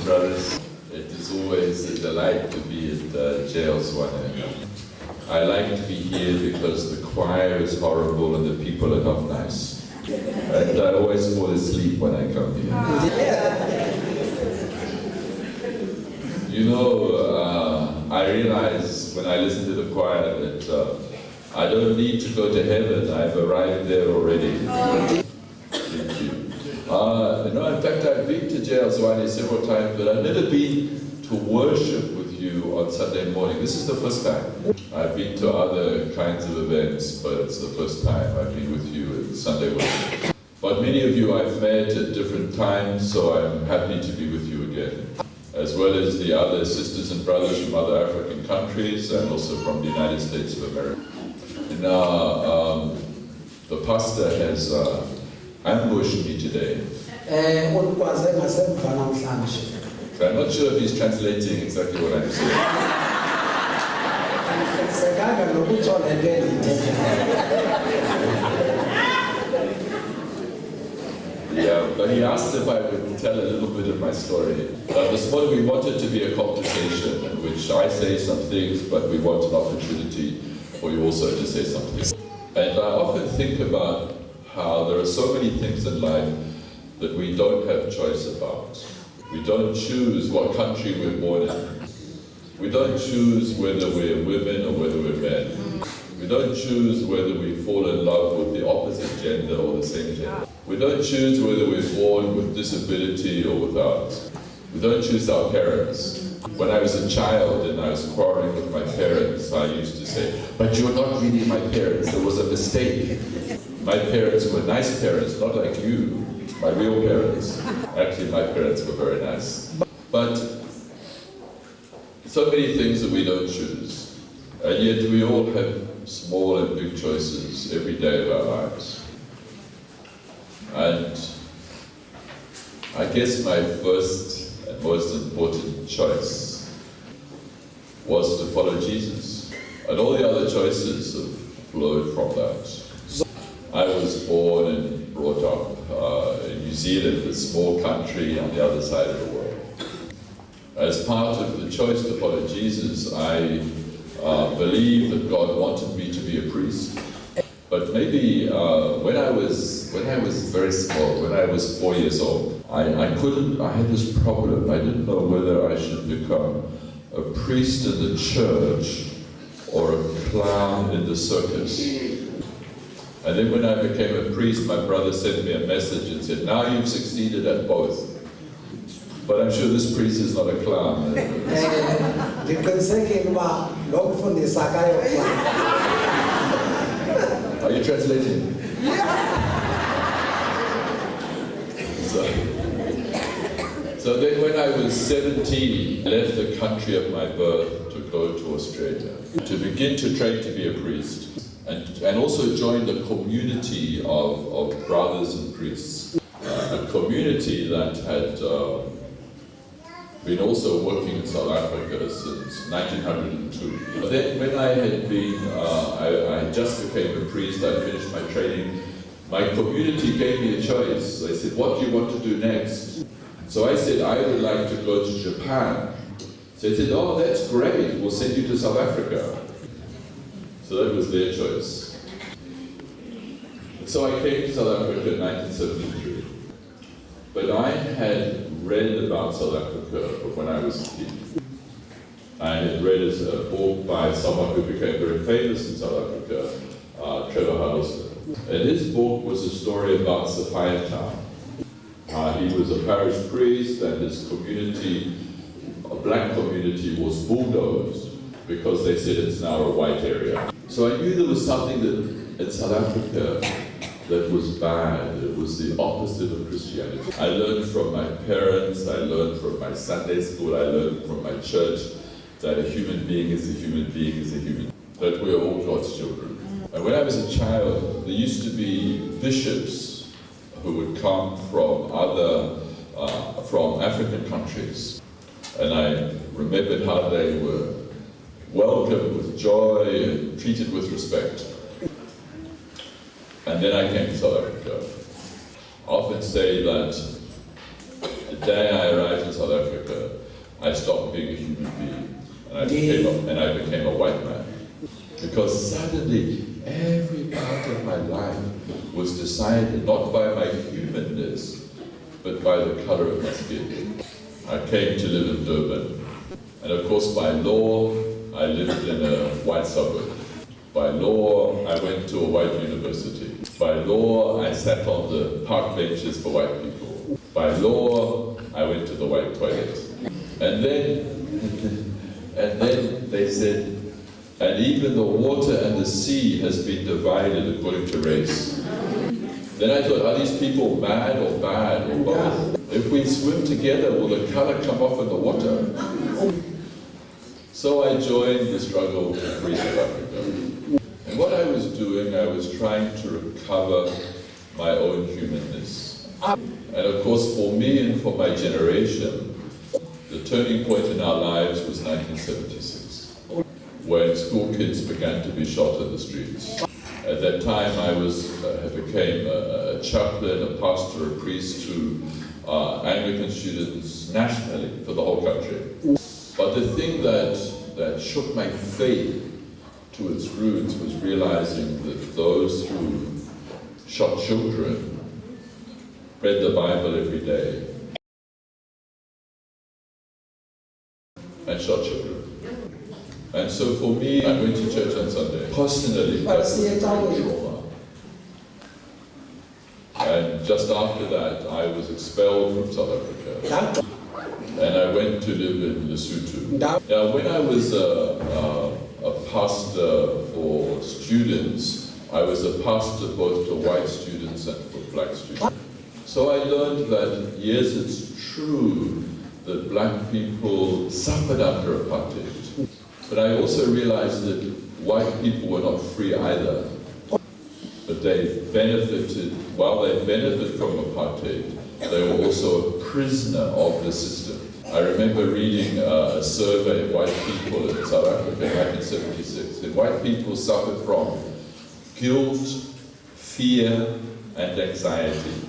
brothers. It is always a delight to be at JL Zwane. I like to be here because the choir is horrible and the people are not nice. And I always fall asleep when I come here. You know, I realize when I listen to the choir that I don't need to go to heaven. I've arrived there already. Thank you. In fact, I've been to JL Zwane several times, but I've never been to worship with you on Sunday morning. This is the first time. I've been to other kinds of events, but it's the first time I've been with you at Sunday worship. But many of you I've met at different times, so I'm happy to be with you again, as well as the other sisters and brothers from other African countries and also from the United States of America. Now, the pastor has ambushed me today. So I'm not sure if he's translating exactly what I'm saying. Yeah, but he asked if I would tell a little bit of my story. This morning we wanted to be a conversation in which I say some things, but we want an opportunity for you also to say something. And I often think about how there are so many things in life that we don't have choice about. We don't choose what country we're born in. We don't choose whether we're women or whether we're men. We don't choose whether we fall in love with the opposite gender or the same gender. We don't choose whether we're born with disability or without. We don't choose our parents. When I was a child and I was quarreling with my parents, I used to say, "But you're not really my parents, there was a mistake. My parents were nice parents, not like you, my real parents." Actually, my parents were very nice. But so many things that we don't choose. And yet we all have small and big choices every day of our lives. And I guess my first and most important choice was to follow Jesus. And all the other choices have flowed from that. I was born and brought up in New Zealand, a small country on the other side of the world. As part of the choice to follow Jesus, I believed that God wanted me to be a priest. But maybe when I was very small, when I was 4 years old, I had this problem. I didn't know whether I should become a priest in the church or a clown in the circus. And then when I became a priest, my brother sent me a message and said, "Now you've succeeded at both." But I'm sure this priest is not a clown. Are you translating? So then when I was 17, I left the country of my birth to go to Australia, to begin to train to be a priest, and also join the community of brothers and priests, a community that had been also working in South Africa since 1902. But then when I had been, I just became a priest, I finished my training, my community gave me a choice. They said, "What do you want to do next?" So I said, "I would like to go to Japan." So they said, "Oh, that's great, we'll send you to South Africa." So that was their choice. So I came to South Africa in 1973. But I had read about South Africa when I was a kid. I had read a book by someone who became very famous in South Africa, Trevor Huddleston. And his book was a story about Sophiatown. He was a parish priest and his community, a black community, was bulldozed because they said it's now a white area. So I knew there was something that in South Africa that was bad. It was the opposite of Christianity. I learned from my parents, I learned from my Sunday school, I learned from my church that a human being is a human being is a human, that we are all God's children. And when I was a child, there used to be bishops who would come from from African countries. And I remembered how they were welcomed with joy and treated with respect. And then I came to South Africa. I often say that the day I arrived in South Africa, I stopped being a human being, and I became a white man. Because suddenly, every part of my life was decided not by my humanness, but by the color of my skin. I came to live in Durban, and of course by law, I lived in a white suburb. By law, I went to a white university. By law, I sat on the park benches for white people. By law, I went to the white toilet. And then they said, and even the water and the sea has been divided according to race. Then I thought, are these people mad or bad or both? If we swim together, will the color come off in the water? So I joined the struggle to free South Africa. And what I was doing, I was trying to recover my own humanness. And of course, for me and for my generation, the turning point in our lives was 1976, when school kids began to be shot in the streets. At that time, I became a chaplain, a pastor, a priest to Anglican students nationally for the whole country. But the thing that shook my faith to its roots was realizing that those who shot children read the Bible every day and shot children. And so for me, I went to church on Sunday. Personally, that was a trauma. And just after that, I was expelled from South Africa. And I went to live in Lesotho. Now, when I was a pastor for students, I was a pastor both to white students and for black students. So I learned that, yes, it's true that black people suffered under apartheid. But I also realized that white people were not free either. But they benefited, while they benefited from apartheid, they were also a prisoner of the system. I remember reading a survey of white people in South Africa in 1976, and white people suffered from guilt, fear, and anxiety.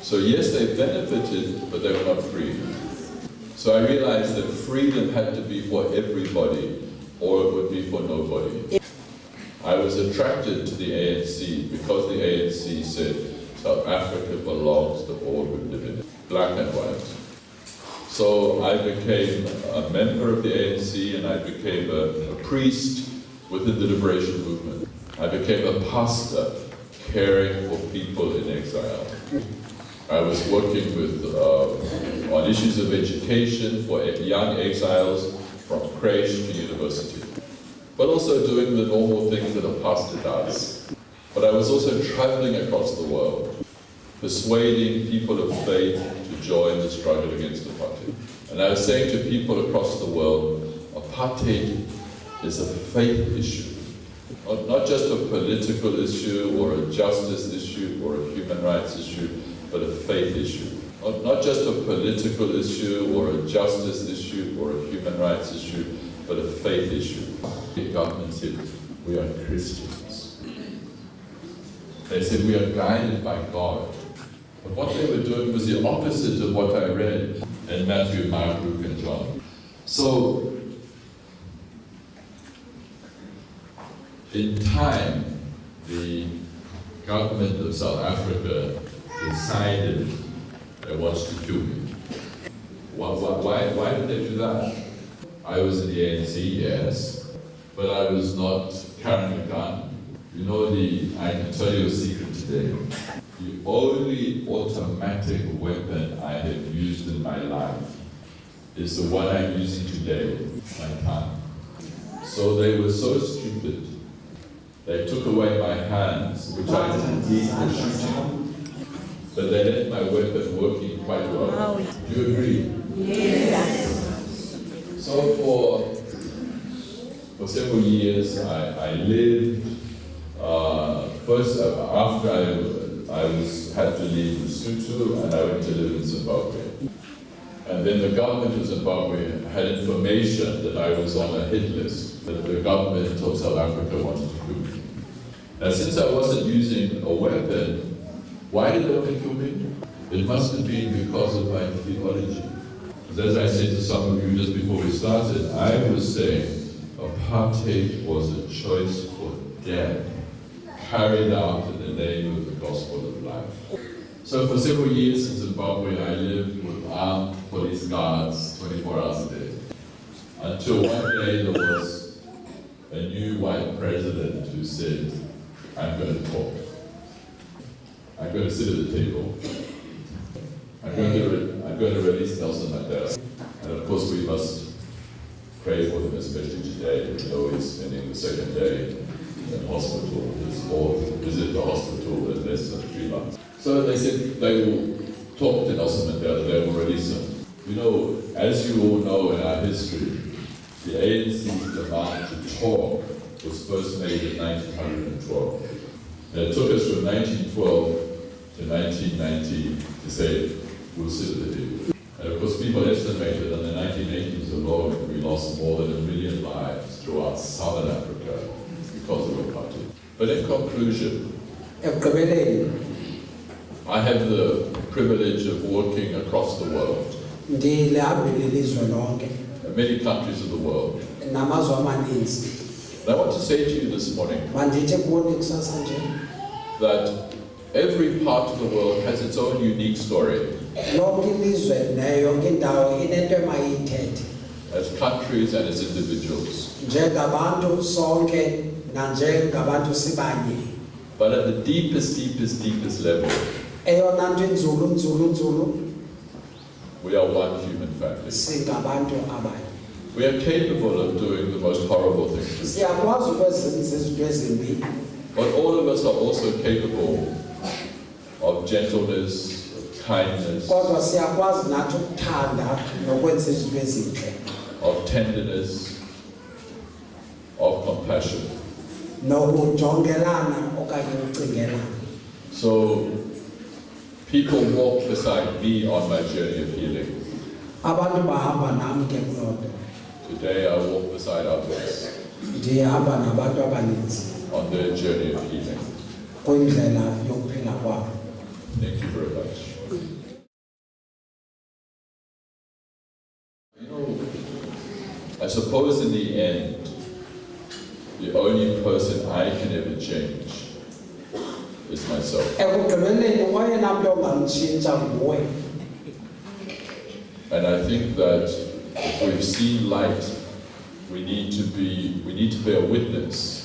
So yes, they benefited, but they were not free. So I realized that freedom had to be for everybody, or it would be for nobody. I was attracted to the ANC because the ANC said South Africa belongs to all who live in it, black and white. So I became a member of the ANC, and I became a priest within the liberation movement. I became a pastor caring for people in exile. I was working with on issues of education for young exiles from creche to university, but also doing the normal things that a pastor does. But I was also traveling across the world, persuading people of faith to join the struggle against apartheid. And I was saying to people across the world, apartheid is a faith issue, not just a political issue or a justice issue or a human rights issue, but a faith issue. Not just a political issue or a justice issue or a human rights issue, but a faith issue. The government said, we are Christians. They said, we are guided by God. But what they were doing was the opposite of what I read in Matthew, Mark, Luke, and John. So, in time, the government of South Africa decided they wanted to kill me. Why did they do that? I was in the ANC, yes, but I was not carrying a gun. You know, I can tell you a secret today. The only automatic weapon I have used in my life is the one I'm using today, my tongue. So they were so stupid. They took away my hands, which I didn't need for shooting. But they left my weapon working quite well. Do you agree? Yes. So for several years, I lived. First, after I had to leave Lesotho, and I went to live in Zimbabwe. And then the government of Zimbabwe had information that I was on a hit list, that the government of South Africa wanted to kill me. Now, since I wasn't using a weapon, why did they want to kill me? It must have been because of my theology. As I said to some of you just before we started, I was saying apartheid was a choice for death, carried out in the name of the gospel of life. So for several years in Zimbabwe, I lived with armed police guards 24 hours a day. Until one day there was a new white president who said, I'm going to talk. I'm going to sit at the table. I'm going to release Nelson Mandela. And of course we must pray for him, especially today. We know he's spending the second day in hospital, his fourth visit to hospital in less than 3 months. So they said they will talk to Nelson Mandela, they will release him. You know, as you all know in our history, the ANC's demand to talk was first made in 1912. And it took us from 1912 to 1990 to say, we'll sit at the table. And of course, people estimated in the 1980s alone, we lost more than 1 million lives throughout Southern Africa because of apartheid. But in conclusion, I have the privilege of working across the world, in many countries of the world. And I want to say to you this morning that every part of the world has its own unique story. As countries and as individuals. But at the deepest level, we are one human family. We are capable of doing the most horrible things. But all of us are also capable of gentleness, of kindness, of tenderness, of compassion. So people walk beside me on my journey of healing. Today I walk beside others on their journey of healing. Thank you very much. You know, I suppose in the end, the only person I can ever change is myself. And I think that if we've seen light, we need to bear witness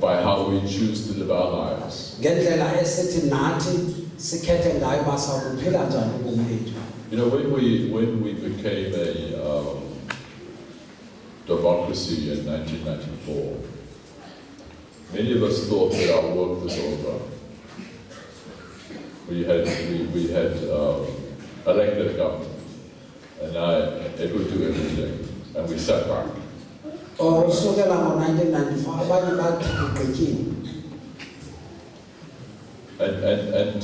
by how we choose to live our lives. You know, when we became a democracy in 1994, many of us thought that our work was over. We had elected government, and it would do everything, and we sat back. And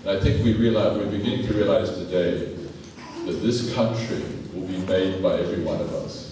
I think we're beginning to realize today that this country will be made by every one of us.